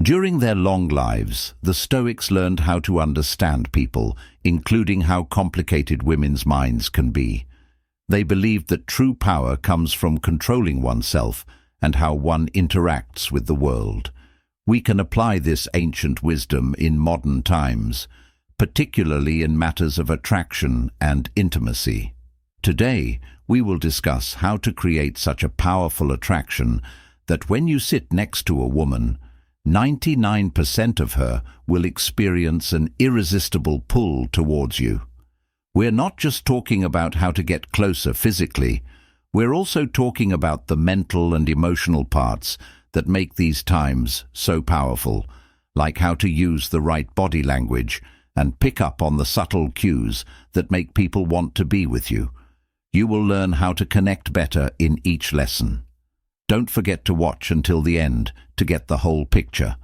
During their long lives, the Stoics learned how to understand people, including how complicated women's minds can be. They believed that true power comes from controlling oneself and how one interacts with the world. We can apply this ancient wisdom in modern times, particularly in matters of attraction and intimacy. Today, we will discuss how to create such a powerful attraction that when you sit next to a woman, 99% of her will experience an irresistible pull towards you. We're not just talking about how to get closer physically, we're also talking about the mental and emotional parts that make these times so powerful, like how to use the right body language and pick up on the subtle cues that make people want to be with you. You will learn how to connect better in each lesson. Don't forget to watch until the end to get the whole picture.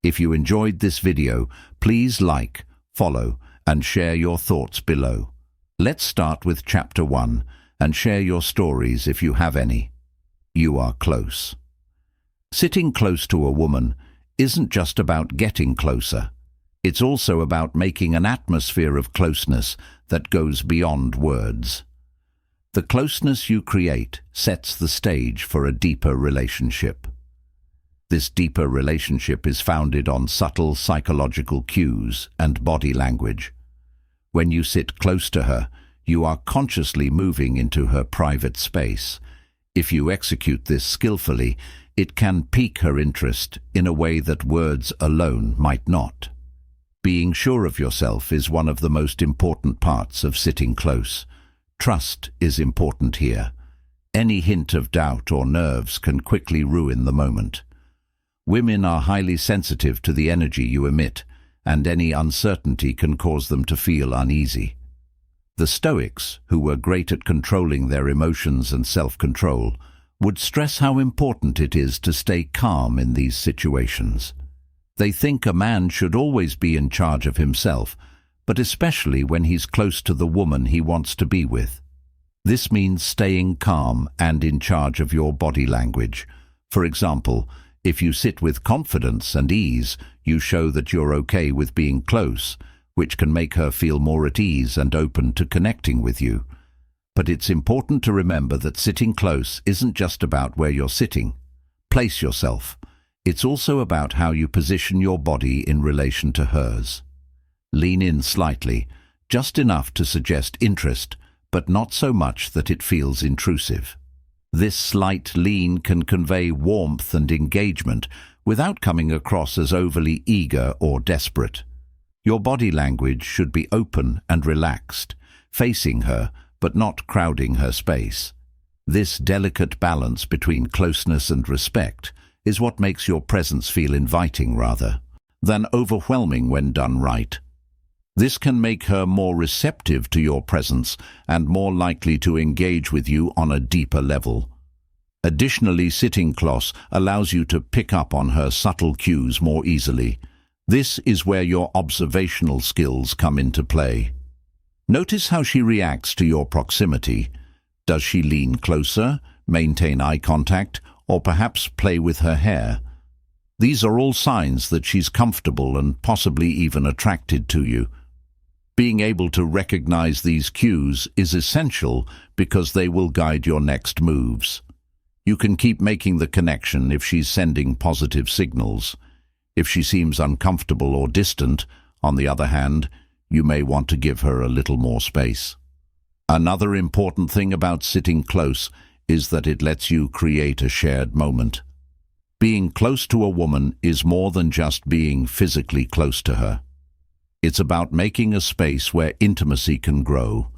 If you enjoyed this video, please like, follow, and share your thoughts below. Let's start with Chapter 1 and share your stories if you have any. You are close. Sitting close to a woman isn't just about getting closer. It's also about making an atmosphere of closeness that goes beyond words. The closeness you create sets the stage for a deeper relationship. This deeper relationship is founded on subtle psychological cues and body language. When you sit close to her, you are consciously moving into her private space. If you execute this skillfully, it can pique her interest in a way that words alone might not. Being sure of yourself is one of the most important parts of sitting close. Trust is important here. Any hint of doubt or nerves can quickly ruin the moment. Women are highly sensitive to the energy you emit, and any uncertainty can cause them to feel uneasy. The Stoics, who were great at controlling their emotions and self-control, would stress how important it is to stay calm in these situations. They think a man should always be in charge of himself, but especially when he's close to the woman he wants to be with. This means staying calm and in charge of your body language. For example, if you sit with confidence and ease, you show that you're okay with being close, which can make her feel more at ease and open to connecting with you. But it's important to remember that sitting close isn't just about where you're sitting. Place yourself. It's also about how you position your body in relation to hers. Lean in slightly, just enough to suggest interest, but not so much that it feels intrusive. This slight lean can convey warmth and engagement without coming across as overly eager or desperate. Your body language should be open and relaxed, facing her but not crowding her space. This delicate balance between closeness and respect is what makes your presence feel inviting rather than overwhelming when done right. This can make her more receptive to your presence and more likely to engage with you on a deeper level. Additionally, sitting close allows you to pick up on her subtle cues more easily. This is where your observational skills come into play. Notice how she reacts to your proximity. Does she lean closer, maintain eye contact, or perhaps play with her hair? These are all signs that she's comfortable and possibly even attracted to you. Being able to recognize these cues is essential because they will guide your next moves. You can keep making the connection if she's sending positive signals. If she seems uncomfortable or distant, on the other hand, you may want to give her a little more space. Another important thing about sitting close is that it lets you create a shared moment. Being close to a woman is more than just being physically close to her. It's about making a space where intimacy can grow.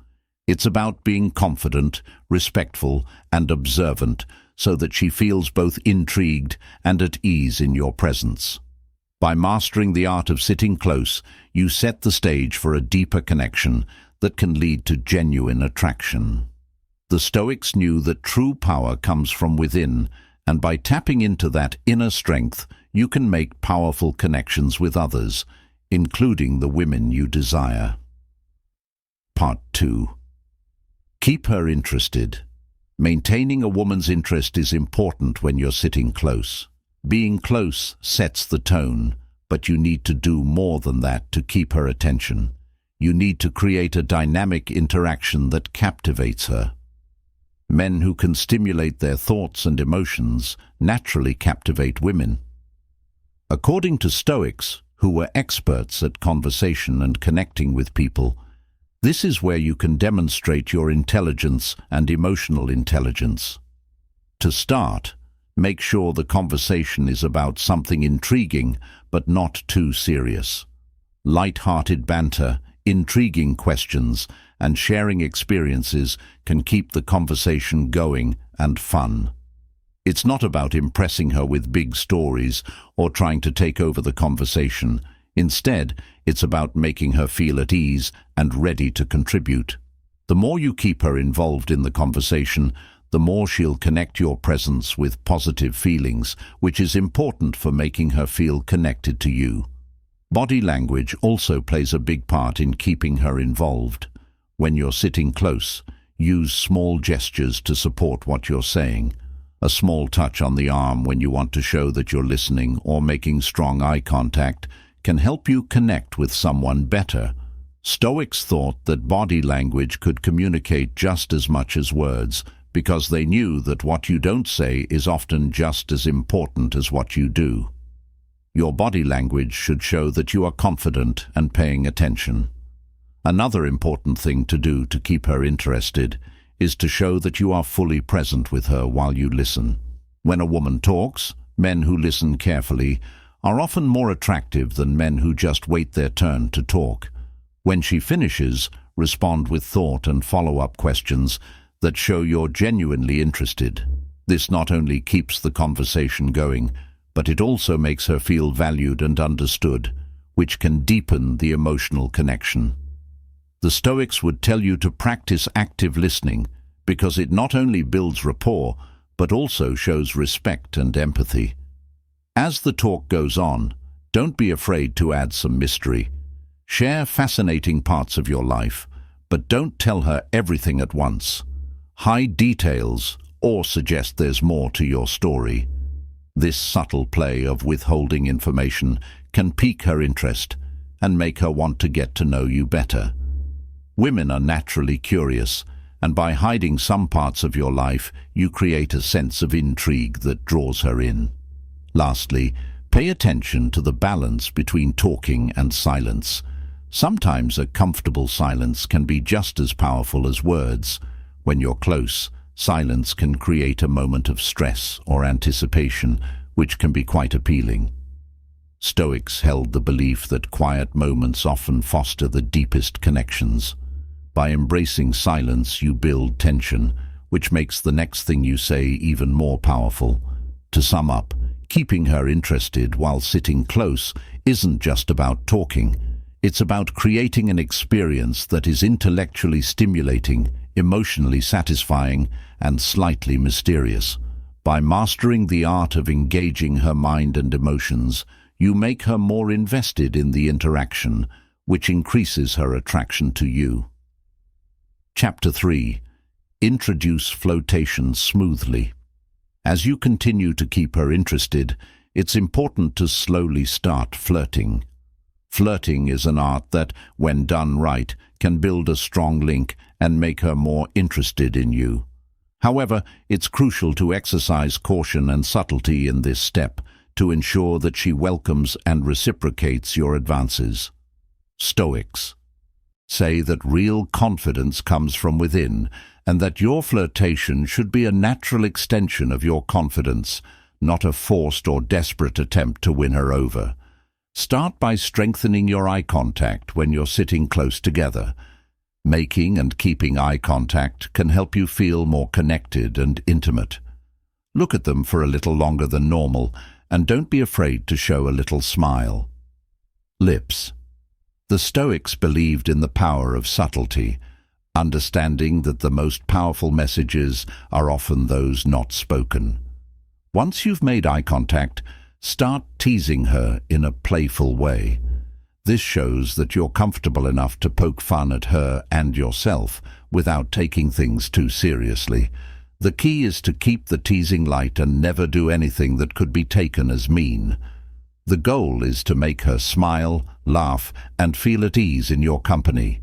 It's about being confident, respectful, and observant so that she feels both intrigued and at ease in your presence. By mastering the art of sitting close, you set the stage for a deeper connection that can lead to genuine attraction. The Stoics knew that true power comes from within, and by tapping into that inner strength, you can make powerful connections with others, including the women you desire. Part 2. Keep her interested. Maintaining a woman's interest is important when you're sitting close. Being close sets the tone, but you need to do more than that to keep her attention. You need to create a dynamic interaction that captivates her. Men who can stimulate their thoughts and emotions naturally captivate women. According to Stoics, who were experts at conversation and connecting with people, this is where you can demonstrate your intelligence and emotional intelligence. To start, make sure the conversation is about something intriguing but not too serious. Light-hearted banter, intriguing questions, and sharing experiences can keep the conversation going and fun. It's not about impressing her with big stories or trying to take over the conversation. Instead, it's about making her feel at ease and ready to contribute. The more you keep her involved in the conversation, the more she'll connect your presence with positive feelings, which is important for making her feel connected to you. Body language also plays a big part in keeping her involved. When you're sitting close, use small gestures to support what you're saying. A small touch on the arm when you want to show that you're listening or making strong eye contact can help you connect with someone better. Stoics thought that body language could communicate just as much as words, because they knew that what you don't say is often just as important as what you do. Your body language should show that you are confident and paying attention. Another important thing to do to keep her interested is to show that you are fully present with her while you listen. When a woman talks, men who listen carefully are often more attractive than men who just wait their turn to talk. When she finishes, respond with thought and follow-up questions that show you're genuinely interested. This not only keeps the conversation going, but it also makes her feel valued and understood, which can deepen the emotional connection. The Stoics would tell you to practice active listening because it not only builds rapport, but also shows respect and empathy. As the talk goes on, don't be afraid to add some mystery. Share fascinating parts of your life, but don't tell her everything at once. Hide details or suggest there's more to your story. This subtle play of withholding information can pique her interest and make her want to get to know you better. Women are naturally curious, and by hiding some parts of your life, you create a sense of intrigue that draws her in. Lastly, pay attention to the balance between talking and silence. Sometimes a comfortable silence can be just as powerful as words. When you're close, silence can create a moment of stress or anticipation, which can be quite appealing. Stoics held the belief that quiet moments often foster the deepest connections. By embracing silence, you build tension, which makes the next thing you say even more powerful. To sum up, keeping her interested while sitting close isn't just about talking. It's about creating an experience that is intellectually stimulating, emotionally satisfying, and slightly mysterious. By mastering the art of engaging her mind and emotions, you make her more invested in the interaction, which increases her attraction to you. Chapter 3. Introduce flotation smoothly. As you continue to keep her interested, it's important to slowly start flirting. Flirting is an art that, when done right, can build a strong link and make her more interested in you. However, it's crucial to exercise caution and subtlety in this step to ensure that she welcomes and reciprocates your advances. Stoics say that real confidence comes from within, and that your flirtation should be a natural extension of your confidence, not a forced or desperate attempt to win her over. Start by strengthening your eye contact when you're sitting close together. Making and keeping eye contact can help you feel more connected and intimate. Look at them for a little longer than normal, and don't be afraid to show a little smile. Lips. The Stoics believed in the power of subtlety, understanding that the most powerful messages are often those not spoken. Once you've made eye contact, start teasing her in a playful way. This shows that you're comfortable enough to poke fun at her and yourself without taking things too seriously. The key is to keep the teasing light and never do anything that could be taken as mean. The goal is to make her smile, laugh, and feel at ease in your company.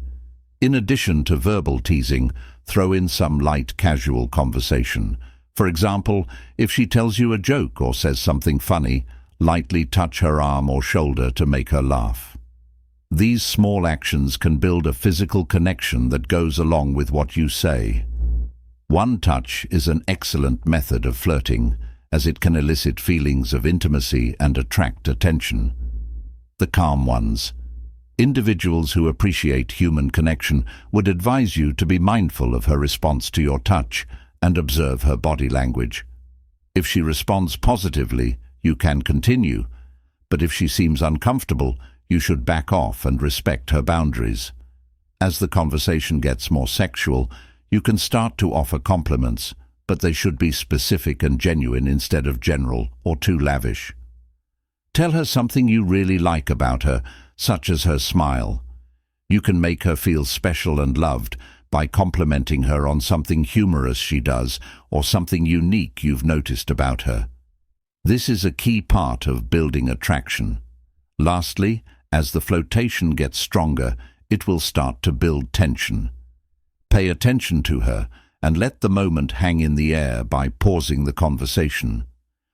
In addition to verbal teasing, throw in some light, casual conversation. For example, if she tells you a joke or says something funny, lightly touch her arm or shoulder to make her laugh. These small actions can build a physical connection that goes along with what you say. One touch is an excellent method of flirting, as it can elicit feelings of intimacy and attract attention. The calm ones. Individuals who appreciate human connection would advise you to be mindful of her response to your touch and observe her body language. If she responds positively, you can continue, but if she seems uncomfortable, you should back off and respect her boundaries. As the conversation gets more sexual, you can start to offer compliments, but they should be specific and genuine instead of general or too lavish. Tell her something you really like about her, such as her smile. You can make her feel special and loved by complimenting her on something humorous she does or something unique you've noticed about her. This is a key part of building attraction. Lastly, as the flotation gets stronger, it will start to build tension. Pay attention to her and let the moment hang in the air by pausing the conversation.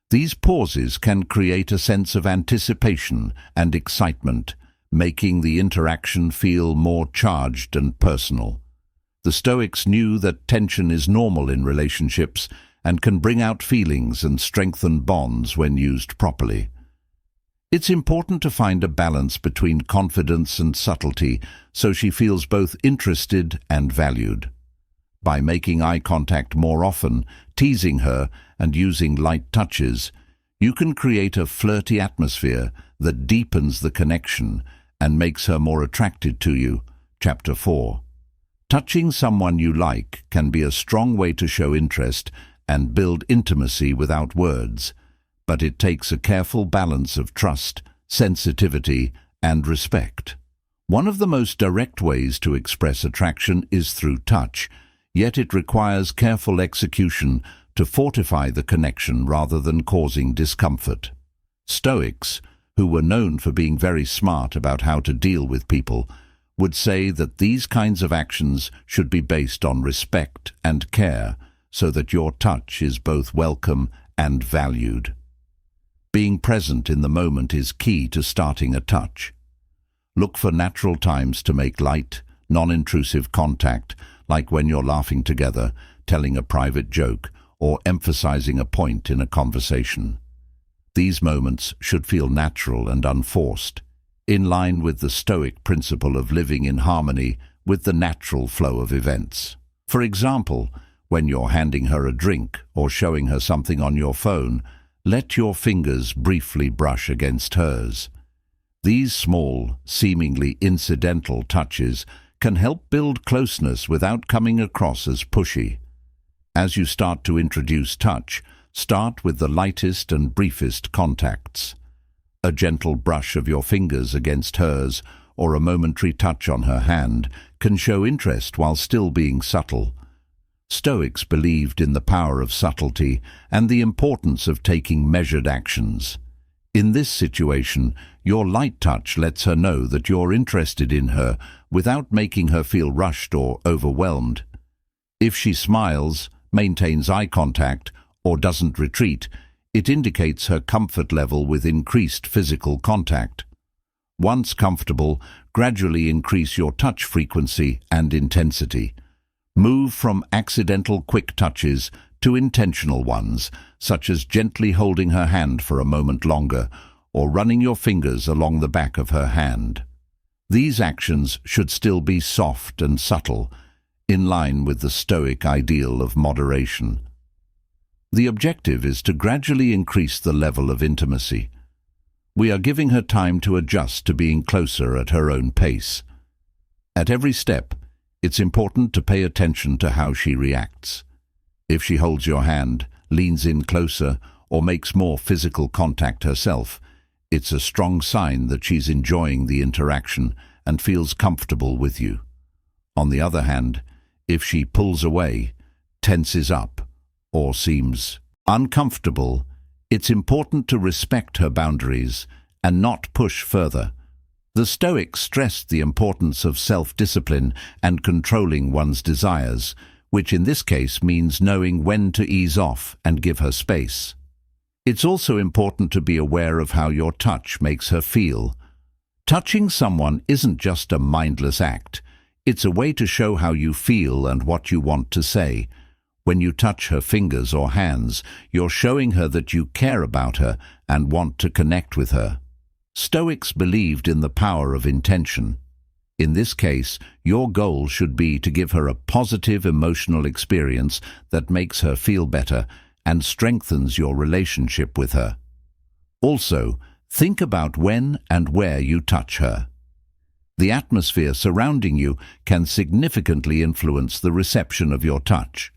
These pauses can create a sense of anticipation and excitement, making the interaction feel more charged and personal. The Stoics knew that tension is normal in relationships and can bring out feelings and strengthen bonds when used properly. It's important to find a balance between confidence and subtlety so she feels both interested and valued. By making eye contact more often, teasing her, and using light touches, you can create a flirty atmosphere that deepens the connection and makes her more attracted to you. Chapter 4. Touching someone you like can be a strong way to show interest and build intimacy without words, but it takes a careful balance of trust, sensitivity, and respect. One of the most direct ways to express attraction is through touch, yet it requires careful execution to fortify the connection rather than causing discomfort. Stoics, who were known for being very smart about how to deal with people, would say that these kinds of actions should be based on respect and care so that your touch is both welcome and valued. Being present in the moment is key to starting a touch. Look for natural times to make light, non-intrusive contact, like when you're laughing together, telling a private joke, or emphasizing a point in a conversation. These moments should feel natural and unforced, in line with the Stoic principle of living in harmony with the natural flow of events. For example, when you're handing her a drink or showing her something on your phone, let your fingers briefly brush against hers. These small, seemingly incidental touches can help build closeness without coming across as pushy. As you start to introduce touch, start with the lightest and briefest contacts. A gentle brush of your fingers against hers or a momentary touch on her hand can show interest while still being subtle. Stoics believed in the power of subtlety and the importance of taking measured actions. In this situation, your light touch lets her know that you're interested in her without making her feel rushed or overwhelmed. If she smiles, maintains eye contact, or doesn't retreat, it indicates her comfort level with increased physical contact. Once comfortable, gradually increase your touch frequency and intensity. Move from accidental quick touches to intentional ones, such as gently holding her hand for a moment longer or running your fingers along the back of her hand. These actions should still be soft and subtle, in line with the Stoic ideal of moderation. The objective is to gradually increase the level of intimacy. We are giving her time to adjust to being closer at her own pace. At every step, it's important to pay attention to how she reacts. If she holds your hand, leans in closer, or makes more physical contact herself, it's a strong sign that she's enjoying the interaction and feels comfortable with you. On the other hand, if she pulls away, tenses up, or seems uncomfortable, it's important to respect her boundaries and not push further. The Stoics stressed the importance of self-discipline and controlling one's desires, which in this case means knowing when to ease off and give her space. It's also important to be aware of how your touch makes her feel. Touching someone isn't just a mindless act. It's a way to show how you feel and what you want to say. When you touch her fingers or hands, you're showing her that you care about her and want to connect with her. Stoics believed in the power of intention. In this case, your goal should be to give her a positive emotional experience that makes her feel better and strengthens your relationship with her. Also, think about when and where you touch her. The atmosphere surrounding you can significantly influence the reception of your touch.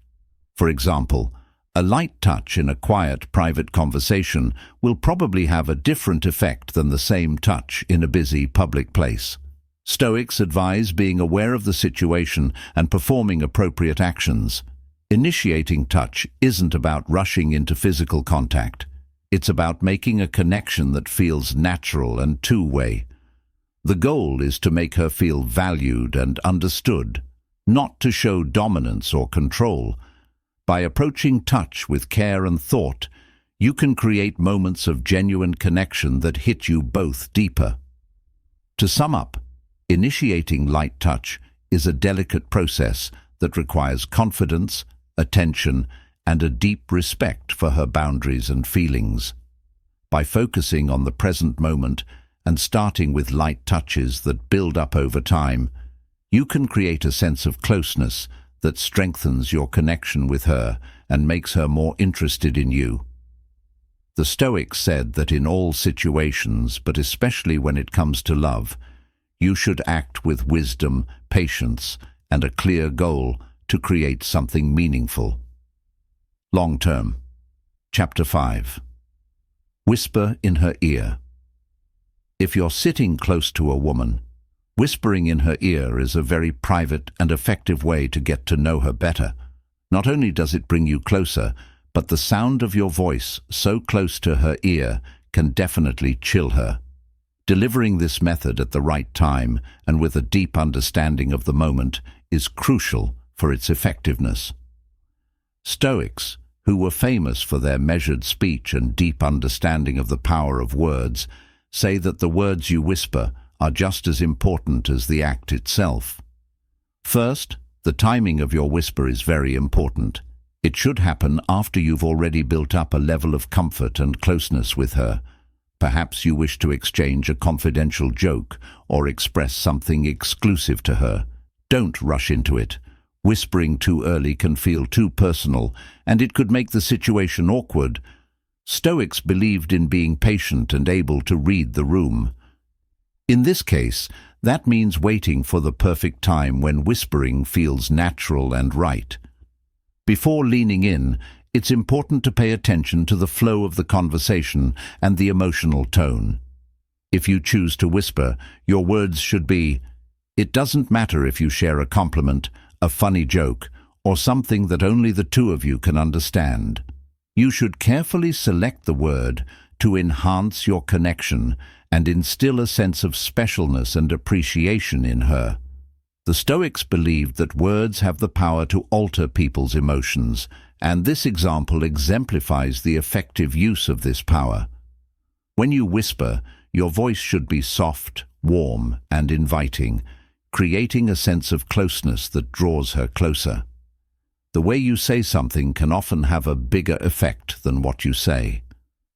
For example, a light touch in a quiet, private conversation will probably have a different effect than the same touch in a busy public place. Stoics advise being aware of the situation and performing appropriate actions. Initiating touch isn't about rushing into physical contact. It's about making a connection that feels natural and two-way. The goal is to make her feel valued and understood, not to show dominance or control. By approaching touch with care and thought, you can create moments of genuine connection that hit you both deeper. To sum up, initiating light touch is a delicate process that requires confidence, attention, and a deep respect for her boundaries and feelings. By focusing on the present moment and starting with light touches that build up over time, you can create a sense of closeness that strengthens your connection with her and makes her more interested in you. The Stoics said that in all situations, but especially when it comes to love, you should act with wisdom, patience, and a clear goal to create something meaningful. Long term. Chapter 5. Whisper in her ear. If you're sitting close to a woman, whispering in her ear is a very private and effective way to get to know her better. Not only does it bring you closer, but the sound of your voice so close to her ear can definitely chill her. Delivering this method at the right time and with a deep understanding of the moment is crucial for its effectiveness. Stoics, who were famous for their measured speech and deep understanding of the power of words, say that the words you whisper are just as important as the act itself. First, the timing of your whisper is very important. It should happen after you've already built up a level of comfort and closeness with her. Perhaps you wish to exchange a confidential joke or express something exclusive to her. Don't rush into it. Whispering too early can feel too personal, and it could make the situation awkward. Stoics believed in being patient and able to read the room. In this case, that means waiting for the perfect time when whispering feels natural and right. Before leaning in, it's important to pay attention to the flow of the conversation and the emotional tone. If you choose to whisper, your words should be, "It doesn't matter if you share a compliment, a funny joke, or something that only the two of you can understand." You should carefully select the word to enhance your connection and instill a sense of specialness and appreciation in her. The Stoics believed that words have the power to alter people's emotions, and this example exemplifies the effective use of this power. When you whisper, your voice should be soft, warm, and inviting, creating a sense of closeness that draws her closer. The way you say something can often have a bigger effect than what you say.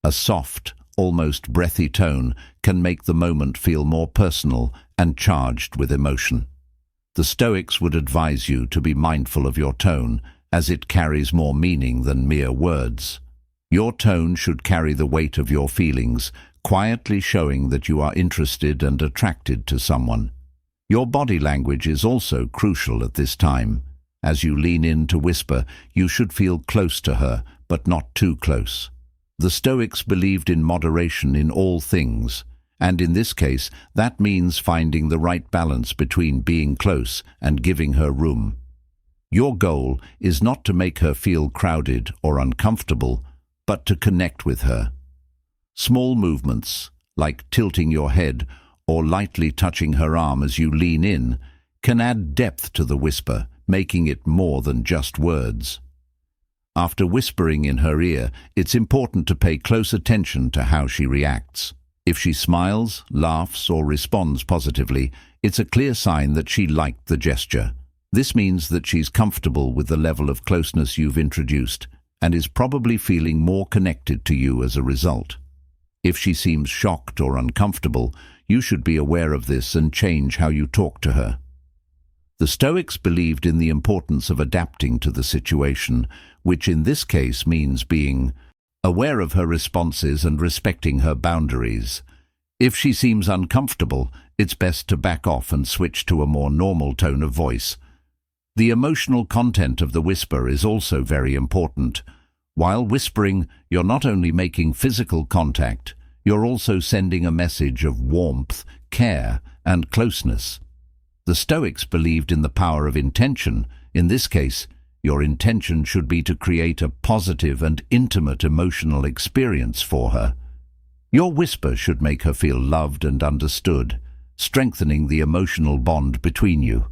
A soft, almost breathy tone can make the moment feel more personal and charged with emotion. The Stoics would advise you to be mindful of your tone, as it carries more meaning than mere words. Your tone should carry the weight of your feelings, quietly showing that you are interested and attracted to someone. Your body language is also crucial at this time. As you lean in to whisper, you should feel close to her, but not too close. The Stoics believed in moderation in all things, and in this case, that means finding the right balance between being close and giving her room. Your goal is not to make her feel crowded or uncomfortable, but to connect with her. Small movements, like tilting your head or lightly touching her arm as you lean in, can add depth to the whisper, making it more than just words. After whispering in her ear, it's important to pay close attention to how she reacts. If she smiles, laughs, or responds positively, it's a clear sign that she liked the gesture. This means that she's comfortable with the level of closeness you've introduced and is probably feeling more connected to you as a result. If she seems shocked or uncomfortable, you should be aware of this and change how you talk to her. The Stoics believed in the importance of adapting to the situation, which in this case means being aware of her responses and respecting her boundaries. If she seems uncomfortable, it's best to back off and switch to a more normal tone of voice. The emotional content of the whisper is also very important. While whispering, you're not only making physical contact, you're also sending a message of warmth, care, and closeness. The Stoics believed in the power of intention. In this case, your intention should be to create a positive and intimate emotional experience for her. Your whisper should make her feel loved and understood, strengthening the emotional bond between you.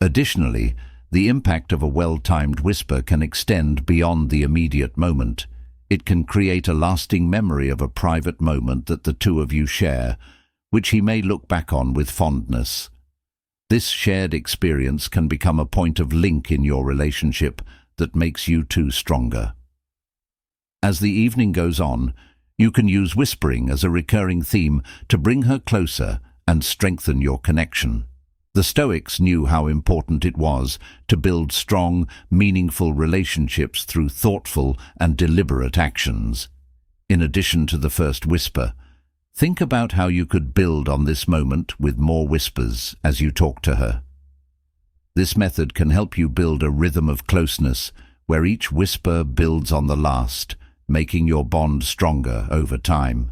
Additionally, the impact of a well-timed whisper can extend beyond the immediate moment. It can create a lasting memory of a private moment that the two of you share, which he may look back on with fondness. This shared experience can become a point of link in your relationship that makes you two stronger. As the evening goes on, you can use whispering as a recurring theme to bring her closer and strengthen your connection. The Stoics knew how important it was to build strong, meaningful relationships through thoughtful and deliberate actions. In addition to the first whisper, think about how you could build on this moment with more whispers as you talk to her. This method can help you build a rhythm of closeness where each whisper builds on the last, making your bond stronger over time.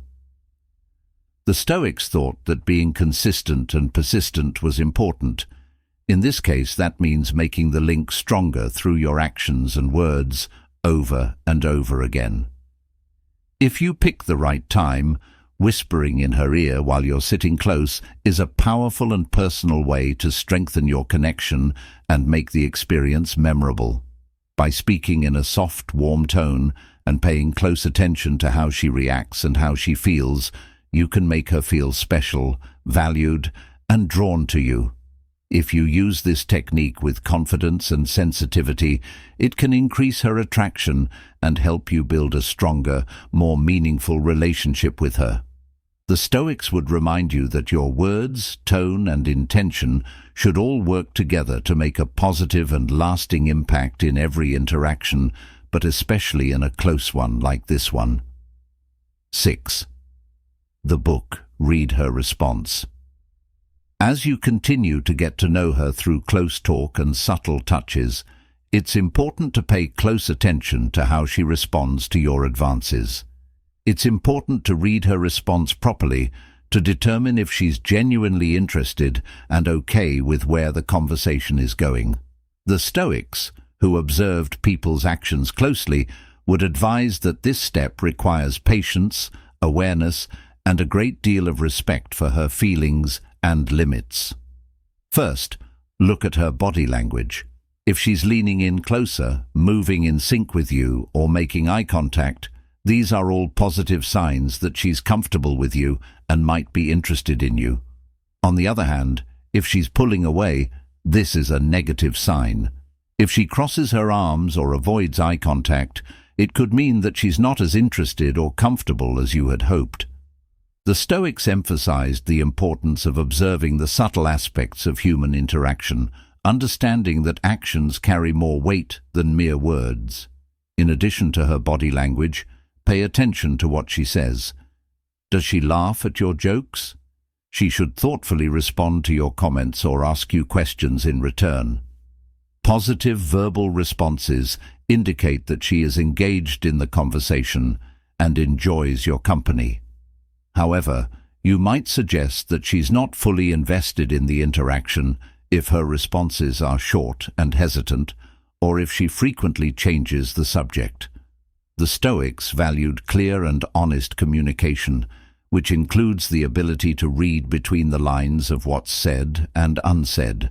The Stoics thought that being consistent and persistent was important. In this case, that means making the link stronger through your actions and words over and over again. If you pick the right time, whispering in her ear while you're sitting close is a powerful and personal way to strengthen your connection and make the experience memorable. By speaking in a soft, warm tone and paying close attention to how she reacts and how she feels, you can make her feel special, valued, and drawn to you. If you use this technique with confidence and sensitivity, it can increase her attraction and help you build a stronger, more meaningful relationship with her. The Stoics would remind you that your words, tone, and intention should all work together to make a positive and lasting impact in every interaction, but especially in a close one like this one. 6. The book, read her response. As you continue to get to know her through close talk and subtle touches, it's important to pay close attention to how she responds to your advances. It's important to read her response properly to determine if she's genuinely interested and okay with where the conversation is going. The Stoics, who observed people's actions closely, would advise that this step requires patience, awareness, and a great deal of respect for her feelings and limits. First, look at her body language. If she's leaning in closer, moving in sync with you, or making eye contact, these are all positive signs that she's comfortable with you and might be interested in you. On the other hand, if she's pulling away, this is a negative sign. If she crosses her arms or avoids eye contact, it could mean that she's not as interested or comfortable as you had hoped. The Stoics emphasized the importance of observing the subtle aspects of human interaction, understanding that actions carry more weight than mere words. In addition to her body language, pay attention to what she says. Does she laugh at your jokes? She should thoughtfully respond to your comments or ask you questions in return. Positive verbal responses indicate that she is engaged in the conversation and enjoys your company. However, you might suggest that she's not fully invested in the interaction if her responses are short and hesitant, or if she frequently changes the subject. The Stoics valued clear and honest communication, which includes the ability to read between the lines of what's said and unsaid.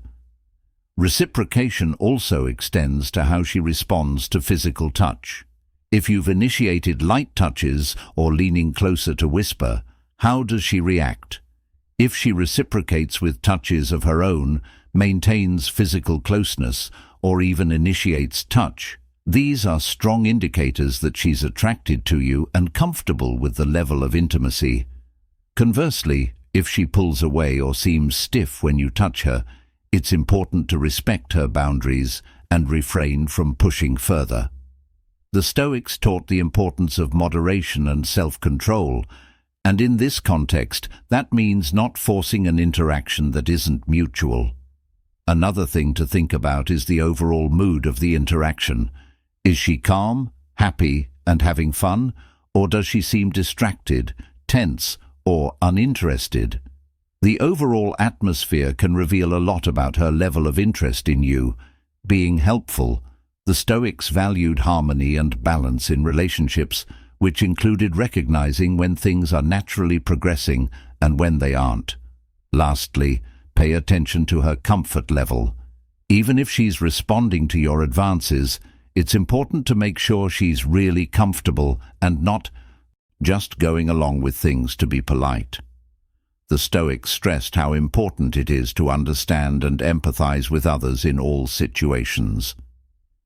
Reciprocation also extends to how she responds to physical touch. If you've initiated light touches or leaning closer to whisper, how does she react? If she reciprocates with touches of her own, maintains physical closeness, or even initiates touch, these are strong indicators that she's attracted to you and comfortable with the level of intimacy. Conversely, if she pulls away or seems stiff when you touch her, it's important to respect her boundaries and refrain from pushing further. The Stoics taught the importance of moderation and self-control, and in this context, that means not forcing an interaction that isn't mutual. Another thing to think about is the overall mood of the interaction. Is she calm, happy, and having fun, or does she seem distracted, tense, or uninterested? The overall atmosphere can reveal a lot about her level of interest in you. Being helpful, the Stoics valued harmony and balance in relationships, which included recognizing when things are naturally progressing and when they aren't. Lastly, pay attention to her comfort level. Even if she's responding to your advances, it's important to make sure she's really comfortable and not just going along with things to be polite. The Stoics stressed how important it is to understand and empathize with others in all situations.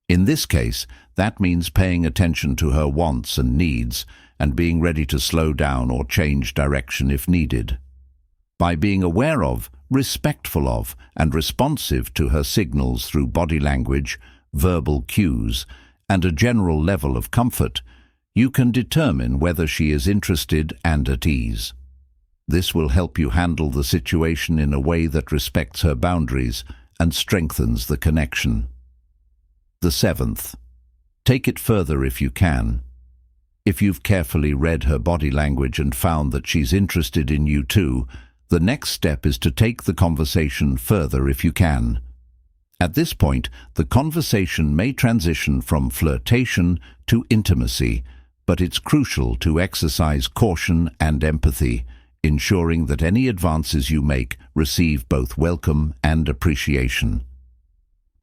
In this case, that means paying attention to her wants and needs and being ready to slow down or change direction if needed. By being aware of, respectful of, and responsive to her signals through body language, verbal cues, and a general level of comfort, you can determine whether she is interested and at ease. This will help you handle the situation in a way that respects her boundaries and strengthens the connection. The seventh, take it further if you can. If you've carefully read her body language and found that she's interested in you too, the next step is to take the conversation further if you can. At this point, the conversation may transition from flirtation to intimacy, but it's crucial to exercise caution and empathy, ensuring that any advances you make receive both welcome and appreciation.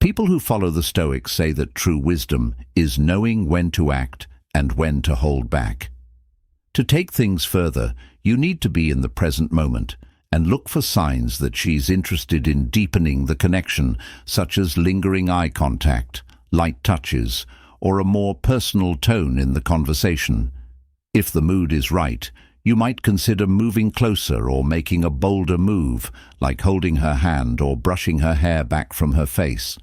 People who follow the Stoics say that true wisdom is knowing when to act and when to hold back. To take things further, you need to be in the present moment and look for signs that she's interested in deepening the connection, such as lingering eye contact, light touches, or a more personal tone in the conversation. If the mood is right, you might consider moving closer or making a bolder move, like holding her hand or brushing her hair back from her face.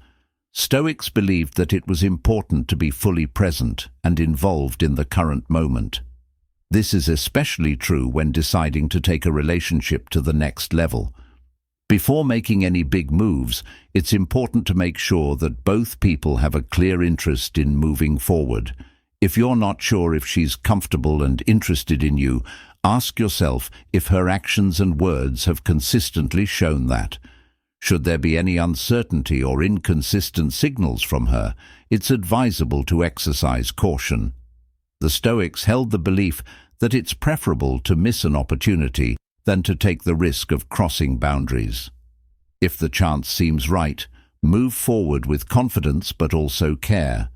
Stoics believed that it was important to be fully present and involved in the current moment. This is especially true when deciding to take a relationship to the next level. Before making any big moves, it's important to make sure that both people have a clear interest in moving forward. If you're not sure if she's comfortable and interested in you, ask yourself if her actions and words have consistently shown that. Should there be any uncertainty or inconsistent signals from her, it's advisable to exercise caution. The Stoics held the belief that it's preferable to miss an opportunity than to take the risk of crossing boundaries. If the chance seems right, move forward with confidence but also care.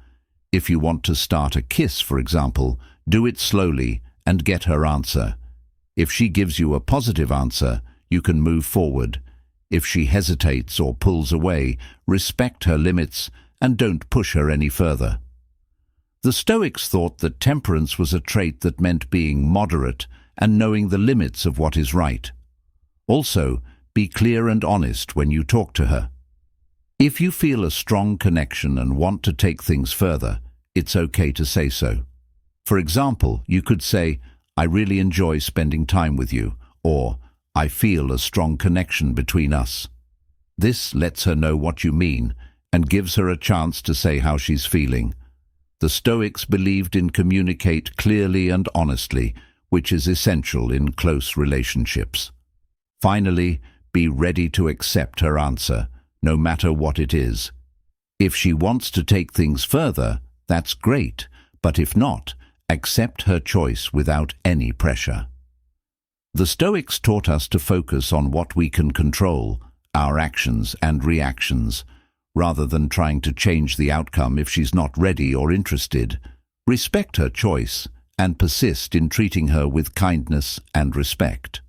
If you want to start a kiss, for example, do it slowly and get her answer. If she gives you a positive answer, you can move forward. If she hesitates or pulls away, respect her limits and don't push her any further. The Stoics thought that temperance was a trait that meant being moderate and knowing the limits of what is right. Also, be clear and honest when you talk to her. If you feel a strong connection and want to take things further, it's okay to say so. For example, you could say, "I really enjoy spending time with you," or "I feel a strong connection between us." This lets her know what you mean and gives her a chance to say how she's feeling. The Stoics believed in communicate clearly and honestly, which is essential in close relationships. Finally, be ready to accept her answer, no matter what it is. If she wants to take things further, that's great, but if not, accept her choice without any pressure. The Stoics taught us to focus on what we can control, our actions and reactions, rather than trying to change the outcome if she's not ready or interested. Respect her choice and persist in treating her with kindness and respect.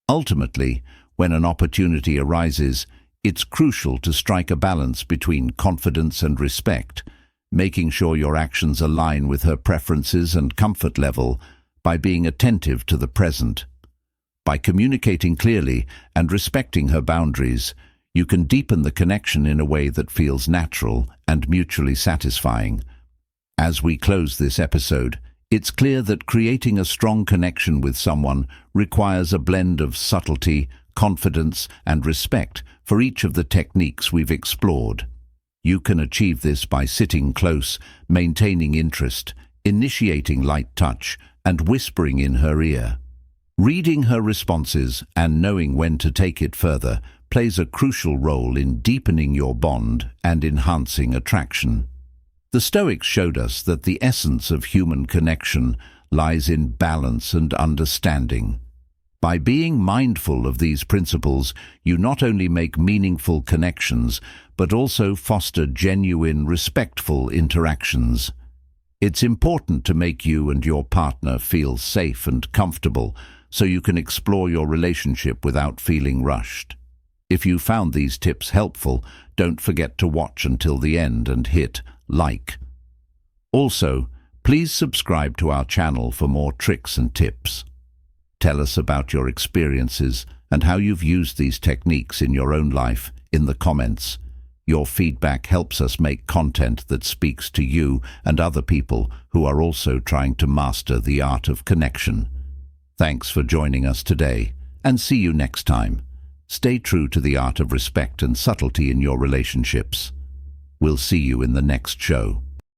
Ultimately, when an opportunity arises, it's crucial to strike a balance between confidence and respect, making sure your actions align with her preferences and comfort level by being attentive to the present. By communicating clearly and respecting her boundaries, you can deepen the connection in a way that feels natural and mutually satisfying. As we close this episode, it's clear that creating a strong connection with someone requires a blend of subtlety, confidence, and respect for each of the techniques we've explored. You can achieve this by sitting close, maintaining interest, initiating light touch, and whispering in her ear. Reading her responses and knowing when to take it further plays a crucial role in deepening your bond and enhancing attraction. The Stoics showed us that the essence of human connection lies in balance and understanding. By being mindful of these principles, you not only make meaningful connections, but also foster genuine, respectful interactions. It's important to make you and your partner feel safe and comfortable, so you can explore your relationship without feeling rushed. If you found these tips helpful, don't forget to watch until the end and hit like. Also, please subscribe to our channel for more tricks and tips. Tell us about your experiences and how you've used these techniques in your own life in the comments. Your feedback helps us make content that speaks to you and other people who are also trying to master the art of connection. Thanks for joining us today, and see you next time. Stay true to the art of respect and subtlety in your relationships. We'll see you in the next show.